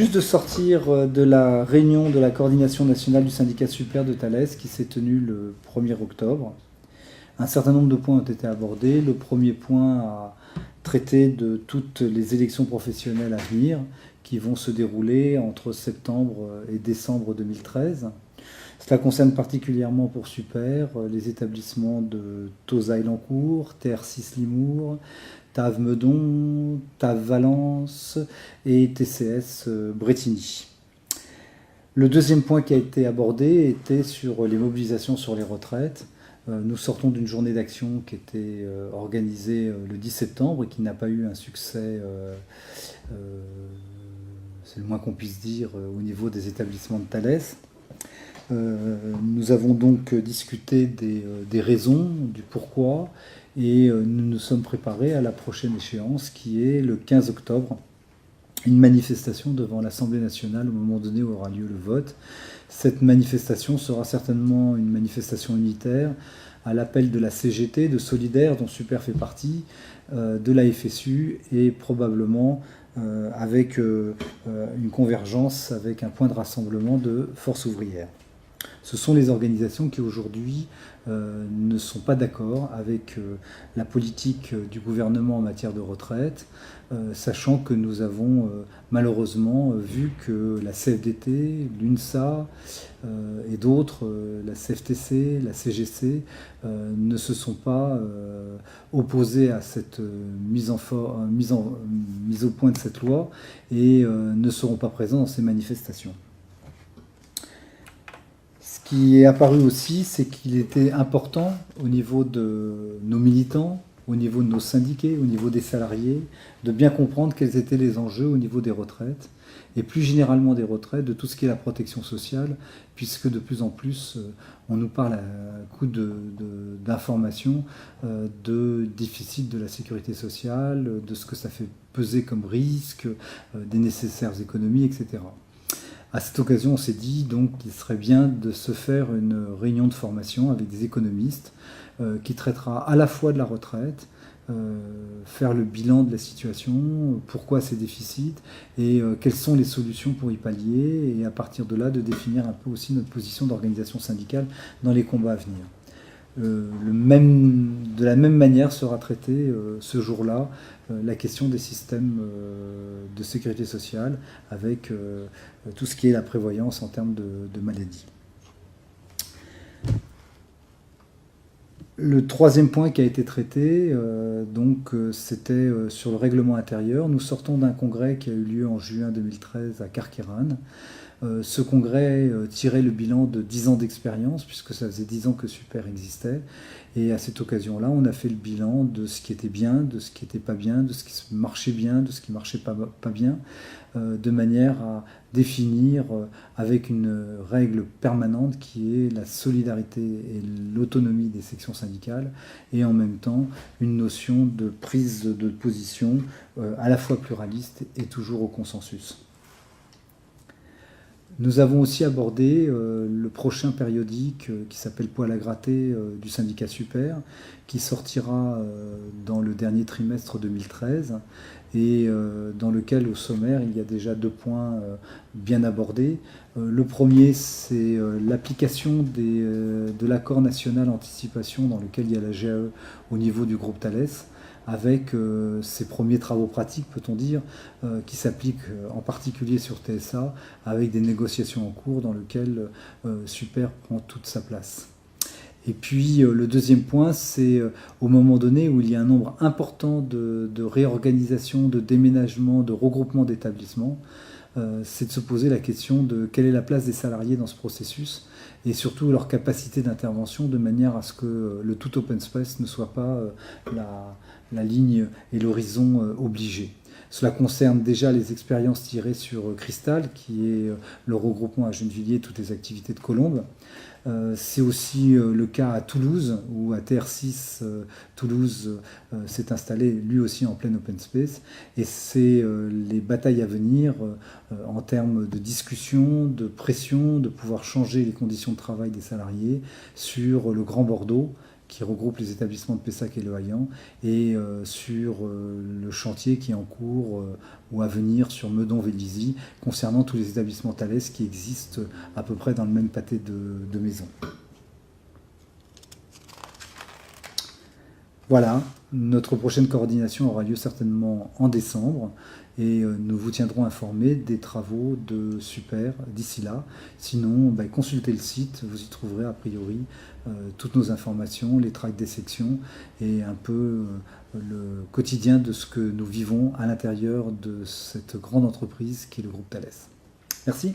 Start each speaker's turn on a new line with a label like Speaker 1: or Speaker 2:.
Speaker 1: juste de sortir de la réunion de la coordination nationale du syndicat Super de Thales qui s'est tenue le 1er octobre. Un certain nombre de points ont été abordés. Le premier point a traité de toutes les élections professionnelles à venir qui vont se dérouler entre septembre et décembre 2013. Cela concerne particulièrement pour Super les établissements de Tozay-Lancourt, TR6 Limours, TAV Meudon, TAV Valence et TCS Bretigny. Le deuxième point qui a été abordé était sur les mobilisations sur les retraites. Nous sortons d'une journée d'action qui était organisée le 10 septembre et qui n'a pas eu un succès, c'est le moins qu'on puisse dire, au niveau des établissements de Thales. Nous avons donc discuté des raisons, du pourquoi, et nous nous sommes préparés à la prochaine échéance qui est le 15 octobre, une manifestation devant l'Assemblée nationale au moment donné où aura lieu le vote. Cette manifestation sera certainement une manifestation unitaire à l'appel de la CGT, de Solidaire dont Super fait partie, de la FSU et probablement avec une convergence, avec un point de rassemblement de Force ouvrière. Ce sont les organisations qui aujourd'hui ne sont pas d'accord avec la politique du gouvernement en matière de retraite, sachant que nous avons malheureusement vu que la CFDT, l'UNSA et d'autres, la CFTC, la CGC, ne se sont pas opposés à cette mise au point de cette loi et ne seront pas présents dans ces manifestations. Ce qui est apparu aussi, c'est qu'il était important au niveau de nos militants, au niveau de nos syndiqués, au niveau des salariés, de bien comprendre quels étaient les enjeux au niveau des retraites, et plus généralement des retraites, de tout ce qui est la protection sociale, puisque de plus en plus, on nous parle à coup d'informations de déficit de la sécurité sociale, de ce que ça fait peser comme risque, des nécessaires économies, etc. À cette occasion, on s'est dit donc qu'il serait bien de se faire une réunion de formation avec des économistes qui traitera à la fois de la retraite, faire le bilan de la situation, pourquoi ces déficits et quelles sont les solutions pour y pallier, et à partir de là de définir un peu aussi notre position d'organisation syndicale dans les combats à venir. De la même manière sera traitée ce jour-là la question des systèmes de sécurité sociale avec tout ce qui est la prévoyance en termes de maladies. Le troisième point qui a été traité, c'était sur le règlement intérieur. Nous sortons d'un congrès qui a eu lieu en juin 2013 à Carqueiranne. Ce congrès tirait le bilan de 10 ans d'expérience, puisque ça faisait 10 ans que Super existait. Et à cette occasion-là, on a fait le bilan de ce qui était bien, de ce qui n'était pas bien, de ce qui marchait bien, de ce qui ne marchait pas bien, de manière à définir avec une règle permanente qui est la solidarité et l'autonomie des sections syndicales, et en même temps une notion de prise de position à la fois pluraliste et toujours au consensus. Nous avons aussi abordé le prochain périodique qui s'appelle Poil à gratter du syndicat Super, qui sortira dans le dernier trimestre 2013 et dans lequel au sommaire il y a déjà 2 points bien abordés. Le premier, c'est l'application de l'accord national anticipation dans lequel il y a la GAE au niveau du groupe Thales, avec ces premiers travaux pratiques, peut-on dire, qui s'appliquent en particulier sur TSA, avec des négociations en cours dans lesquelles Super prend toute sa place. Et puis le deuxième point, c'est au moment donné où il y a un nombre important de réorganisations, de déménagements, de regroupements d'établissements, c'est de se poser la question de quelle est la place des salariés dans ce processus et surtout leur capacité d'intervention de manière à ce que le tout open space ne soit pas la ligne et l'horizon obligé. Cela concerne déjà les expériences tirées sur Cristal, qui est le regroupement à Gennevilliers de toutes les activités de Colombes. C'est aussi le cas à Toulouse, où à TR6 Toulouse s'est installé lui aussi en plein open space. Et c'est les batailles à venir en termes de discussion, de pression, de pouvoir changer les conditions de travail des salariés sur le Grand Bordeaux, qui regroupe les établissements de Pessac et Le Haillan, et sur le chantier qui est en cours ou à venir sur Meudon-Vélizy, concernant tous les établissements Thales qui existent à peu près dans le même pâté de maisons. Voilà, notre prochaine coordination aura lieu certainement en décembre et nous vous tiendrons informés des travaux de Super d'ici là. Sinon, consultez le site, vous y trouverez a priori toutes nos informations, les tracts des sections et un peu le quotidien de ce que nous vivons à l'intérieur de cette grande entreprise qui est le groupe Thales. Merci.